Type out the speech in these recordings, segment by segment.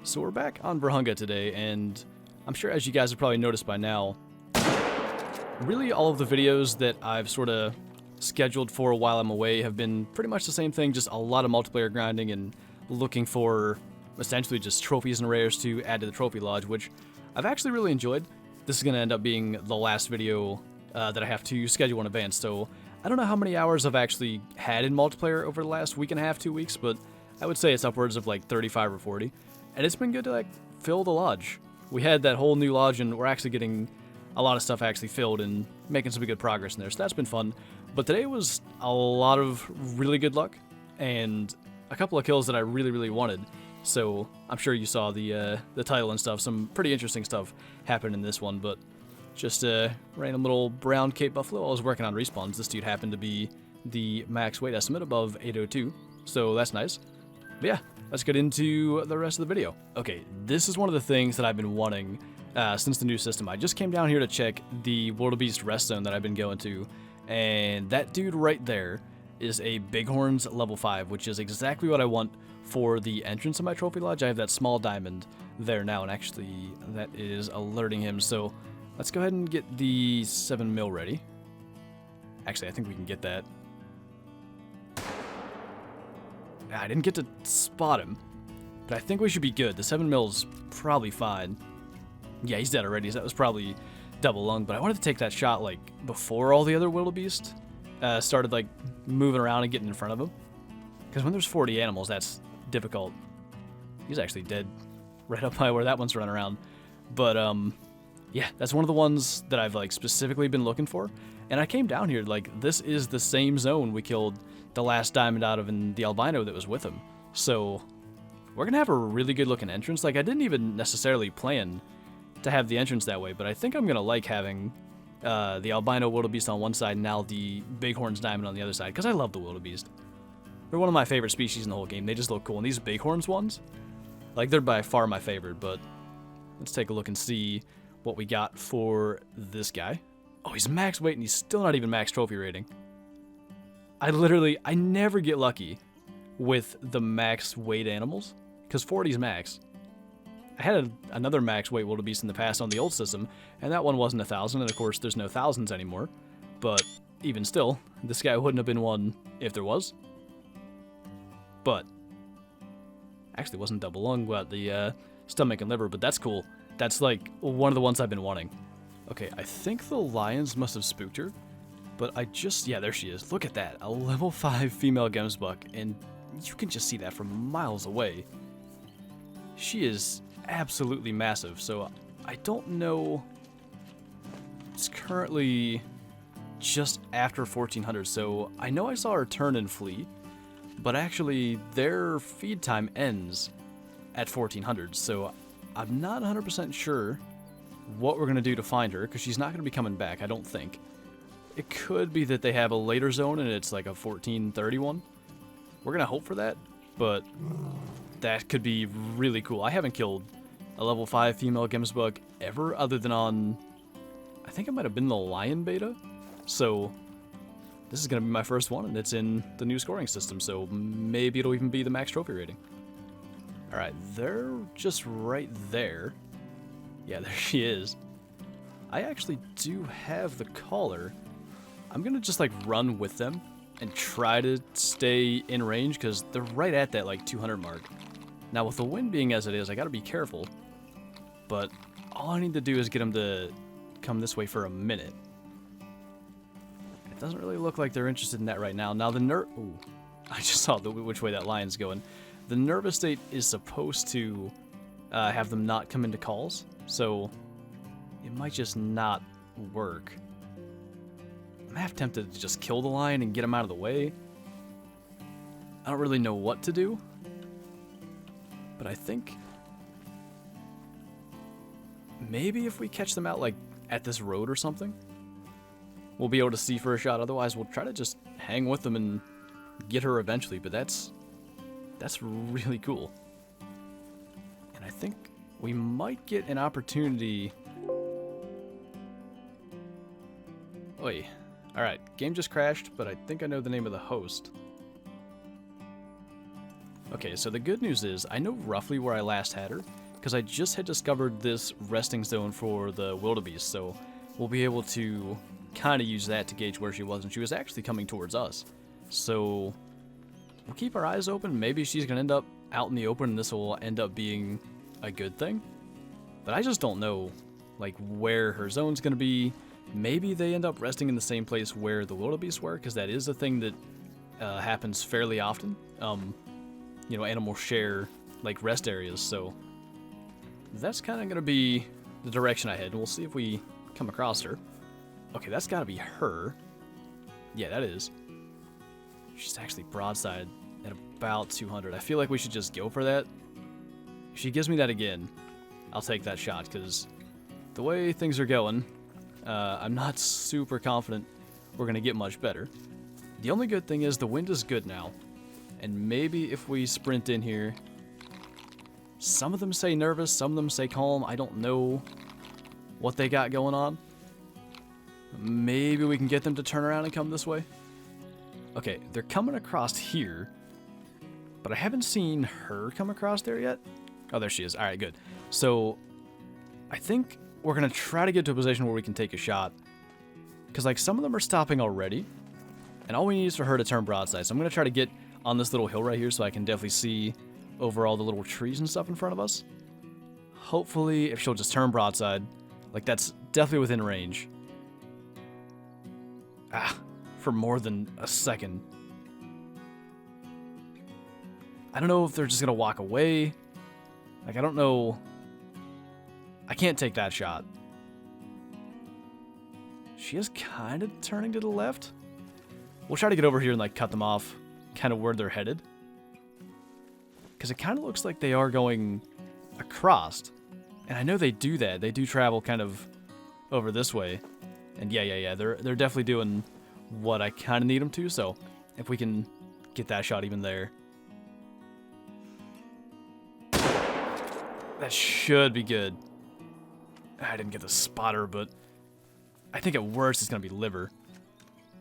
So we're back on Vurhonga today, and I'm sure as you guys have probably noticed by now, really all of the videos that I've sort of scheduled for while I'm away have been pretty much the same thing, just a lot of multiplayer grinding and looking for essentially just trophies and rares to add to the trophy lodge, which I've actually really enjoyed. This is going to end up being the last video that I have to schedule in advance, so I don't know how many hours I've actually had in multiplayer over the last week and a half, 2 weeks, but I would say it's upwards of like 35 or 40. And it's been good to like fill the lodge. We had that whole new lodge and we're actually getting a lot of stuff actually filled and making some good progress in there. So that's been fun. But today was a lot of really good luck and a couple of kills that I really wanted. So I'm sure you saw the title and stuff. Some pretty interesting stuff happened in this one, but just a random little brown Cape Buffalo. I was working on respawns. This dude happened to be the max weight estimate above 802. So that's nice. But yeah. Let's get into the rest of the video. Okay, this is one of the things that I've been wanting since the new system. I just came down here to check the Wildebeest rest zone that I've been going to, and that dude right there is a Bighorns level 5, which is exactly what I want for the entrance of my trophy lodge. I have that small diamond there now, and actually that is alerting him. So let's go ahead and get the 7 mil ready. Actually, I think we can get that. I didn't get to spot him, but I think we should be good. The 7 mil's probably fine. Yeah, he's dead already, so that was probably double lung, but I wanted to take that shot, like, before all the other wildebeest started, like, moving around and getting in front of him. Because when there's 40 animals, that's difficult. He's actually dead right up by where that one's running around. But, yeah, that's one of the ones that I've, like, specifically been looking for. And I came down here, like, this is the same zone we killed the last diamond out of in the albino that was with him. So we're gonna have a really good looking entrance. Like, I didn't even necessarily plan to have the entrance that way, but I think I'm gonna like having the albino wildebeest on one side and now the bighorns diamond on the other side, because I love the wildebeest. They're one of my favorite species in the whole game. They just look cool. And these bighorns ones, like, they're by far my favorite. But let's take a look and see what we got for this guy. Oh, he's max weight and he's still not even max trophy rating. I never get lucky with the max weight animals, because 40's max. I had another max weight wildebeest in the past on the old system, and that one wasn't 1,000, and of course there's no thousands anymore. But even still, this guy wouldn't have been one if there was. But actually wasn't double lung, but the stomach and liver, but that's cool. That's like one of the ones I've been wanting. Okay, I think the lions must have spooked her. But yeah, there she is. Look at that. A level 5 female gemsbuck, and you can just see that from miles away. She is absolutely massive, so I don't know. It's currently just after 1400, so I know I saw her turn and flee, but actually their feed time ends at 1400, so I'm not 100% sure what we're going to do to find her, because she's not going to be coming back, I don't think. It could be that they have a later zone and it's like a 1431. We're going to hope for that, but that could be really cool. I haven't killed a level 5 female gemsbuck ever, other than on, I think it might have been the lion beta. So this is going to be my first one, and it's in the new scoring system, so maybe it'll even be the max trophy rating. Alright, they're just right there. Yeah, there she is. I actually do have the collar. I'm gonna just like run with them and try to stay in range, because they're right at that like 200 mark. Now with the wind being as it is, I gotta be careful. But all I need to do is get them to come this way for a minute. It doesn't really look like they're interested in that right now. Now the ooh, I just saw which way that lion's going. The nervous state is supposed to have them not come into calls, so it might just not work. I'm half tempted to just kill the lion and get him out of the way. I don't really know what to do, but I think maybe if we catch them out like at this road or something, we'll be able to see for a shot. Otherwise, we'll try to just hang with them and get her eventually, but that's really cool. And I think we might get an opportunity. Oi. Alright, game just crashed, but I think I know the name of the host. Okay, so the good news is I know roughly where I last had her, because I just had discovered this resting zone for the wildebeest, so we'll be able to kind of use that to gauge where she was, and she was actually coming towards us. So we'll keep our eyes open. Maybe she's going to end up out in the open, and this will end up being a good thing. But I just don't know, like, where her zone's going to be. Maybe they end up resting in the same place where the wildebeest were, because that is a thing that happens fairly often. You know, animals share, like, rest areas, so that's kind of going to be the direction I head, and we'll see if we come across her. Okay, that's got to be her. Yeah, that is. She's actually broadside at about 200. I feel like we should just go for that. If she gives me that again, I'll take that shot, because the way things are going, I'm not super confident we're going to get much better. The only good thing is the wind is good now. And maybe if we sprint in here, some of them say nervous, some of them say calm. I don't know what they got going on. Maybe we can get them to turn around and come this way. Okay, they're coming across here, but I haven't seen her come across there yet. Oh, there she is. All right, good. So I think we're going to try to get to a position where we can take a shot, because like some of them are stopping already, and all we need is for her to turn broadside. So I'm going to try to get on this little hill right here so I can definitely see over all the little trees and stuff in front of us. Hopefully, if she'll just turn broadside, like that's definitely within range. For more than a second. I don't know if they're just going to walk away. Like, I don't know. I can't take that shot. She is kind of turning to the left. We'll try to get over here and, like, cut them off kind of where they're headed. Because it kind of looks like they are going across. And I know they do that. They do travel kind of over this way. And yeah. They're definitely doing what I kind of need them to. So if we can get that shot even there. That should be good. I didn't get the spotter, but I think at worst it's going to be liver.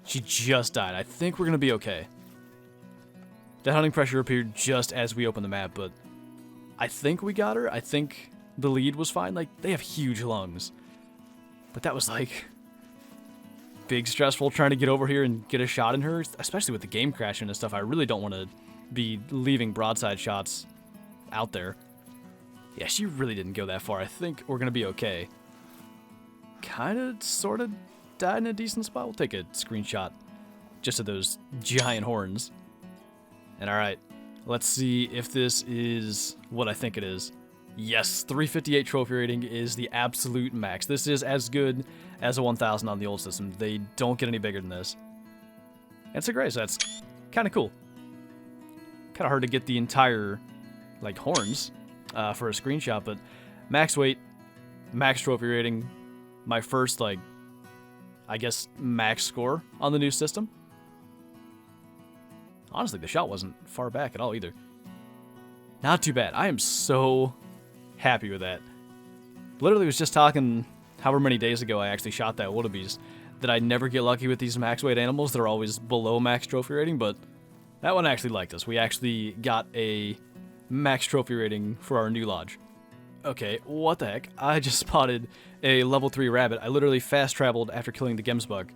She just died. I think we're going to be okay. The hunting pressure appeared just as we opened the map, but I think we got her. I think the lead was fine. Like, they have huge lungs. But that was, like, big stressful trying to get over here and get a shot in her, especially with the game crashing and stuff. I really don't want to be leaving broadside shots out there. Yeah, she really didn't go that far. I think we're going to be okay. Kind of, sort of died in a decent spot. We'll take a screenshot just of those giant horns. And alright, let's see if this is what I think it is. Yes, 358 trophy rating is the absolute max. This is as good as a 1000 on the old system. They don't get any bigger than this. And it's a gray, so that's kind of cool. Kind of hard to get the entire, like, horns for a screenshot, but max weight, max trophy rating, my first, like, I guess, max score on the new system. Honestly, the shot wasn't far back at all either. Not too bad. I am so happy with that. Literally was just talking however many days ago I actually shot that wildebeest that I never get lucky with these max weight animals. They're always below max trophy rating, but that one actually liked us. We actually got a max trophy rating for our new lodge. Okay, what the heck? I just spotted a level 3 rabbit. I literally fast traveled after killing the gemsbug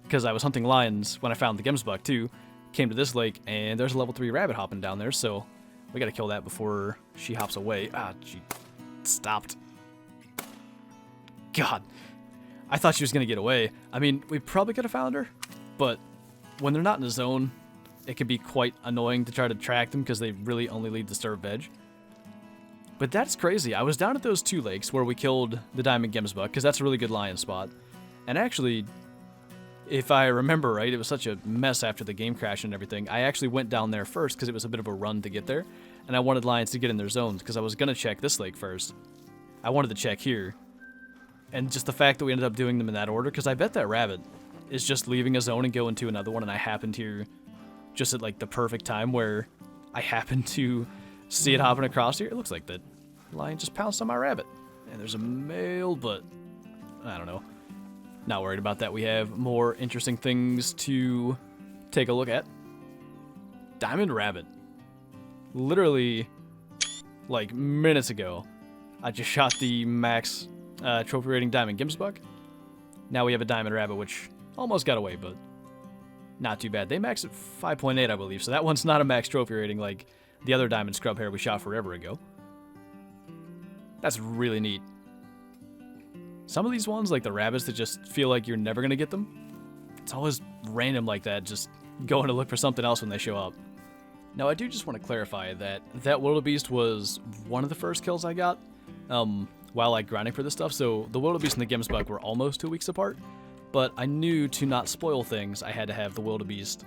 because I was hunting lions when I found the gemsbug too. Came to this lake, and there's a level 3 rabbit hopping down there, so we gotta kill that before she hops away. She stopped. God. I thought she was gonna get away. I mean, we probably could have found her, but when they're not in the zone, it can be quite annoying to try to track them because they really only leave disturbed veg. But that's crazy. I was down at those 2 lakes where we killed the diamond gemsbug, because that's a really good lion spot. And actually, if I remember right, it was such a mess after the game crash and everything. I actually went down there first because it was a bit of a run to get there. And I wanted lions to get in their zones because I was going to check this lake first. I wanted to check here. And just the fact that we ended up doing them in that order, because I bet that rabbit is just leaving a zone and going to another one, and I happened here just at like the perfect time where I happened to see it hopping across here. It looks like that lion just pounced on my rabbit. And there's a male, but I don't know. Not worried about that. We have more interesting things to take a look at. Diamond rabbit. literally, like, minutes ago, I just shot the max trophy rating diamond Gimsbuck. Now we have a diamond rabbit, which almost got away, but not too bad. They max at 5.8, I believe, so that one's not a max trophy rating like the other diamond scrub hair we shot forever ago. That's really neat. Some of these ones, like the rabbits that just feel like you're never going to get them, it's always random like that, just going to look for something else when they show up. Now, I do just want to clarify that wildebeest was one of the first kills I got while like grinding for this stuff, so the wildebeest and the Gimsbuck were almost 2 weeks apart, but I knew to not spoil things, I had to have the wildebeest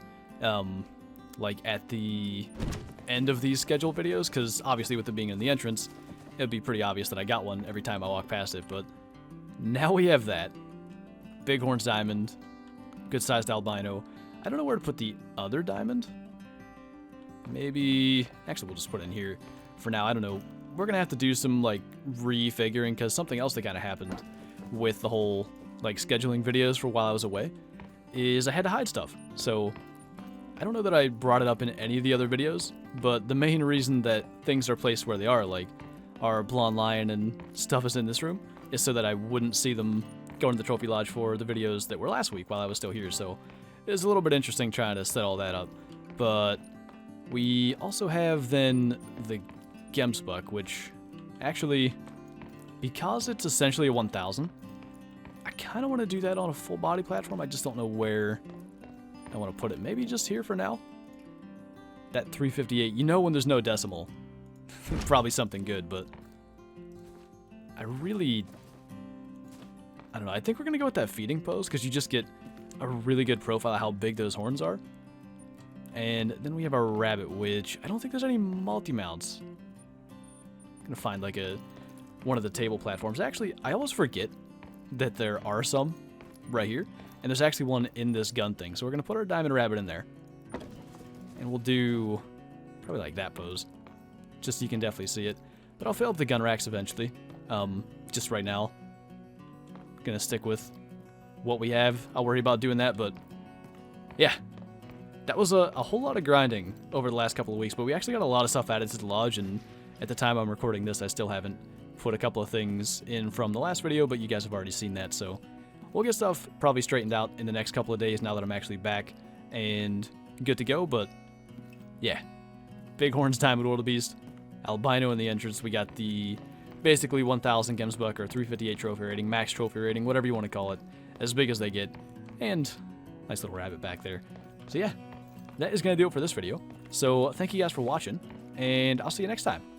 like at the end of these scheduled videos, because obviously with it being in the entrance, it would be pretty obvious that I got one every time I walk past it, but now we have that. Bighorn's diamond, good-sized albino. I don't know where to put the other diamond. Maybe, actually we'll just put it in here for now. I don't know. We're going to have to do some like refiguring, because something else that kind of happened with the whole like scheduling videos for while I was away is I had to hide stuff. So I don't know that I brought it up in any of the other videos, but the main reason that things are placed where they are, like our blonde lion and stuff is in this room, is so that I wouldn't see them going to the trophy lodge for the videos that were last week while I was still here. So it was a little bit interesting trying to set all that up. But we also have then the Gimsbuck, which actually, because it's essentially a 1000, I kind of want to do that on a full body platform. I just don't know where I want to put it. Maybe just here for now. That 358, you know, when there's no decimal, probably something good, but I don't know. I think we're going to go with that feeding pose, because you just get a really good profile of how big those horns are. And then we have our rabbit, which I don't think there's any multi-mounts. I'm going to find like one of the table platforms. Actually, I always forget that there are some right here. And there's actually one in this gun thing. So we're going to put our diamond rabbit in there. And we'll do probably like that pose, just so you can definitely see it. But I'll fill up the gun racks eventually. Just right now, gonna stick with what we have. I'll worry about doing that, but yeah, that was a whole lot of grinding over the last couple of weeks, but we actually got a lot of stuff added to the lodge, and at the time I'm recording this, I still haven't put a couple of things in from the last video, but you guys have already seen that, so we'll get stuff probably straightened out in the next couple of days now that I'm actually back and good to go. But yeah, Bighorn's diamond wildebeest, albino in the entrance. We got the basically 1000 Gimsbuck or 358 trophy rating, max trophy rating, whatever you want to call it, as big as they get, and nice little rabbit back there. So yeah, that is going to do it for this video. So thank you guys for watching, and I'll see you next time.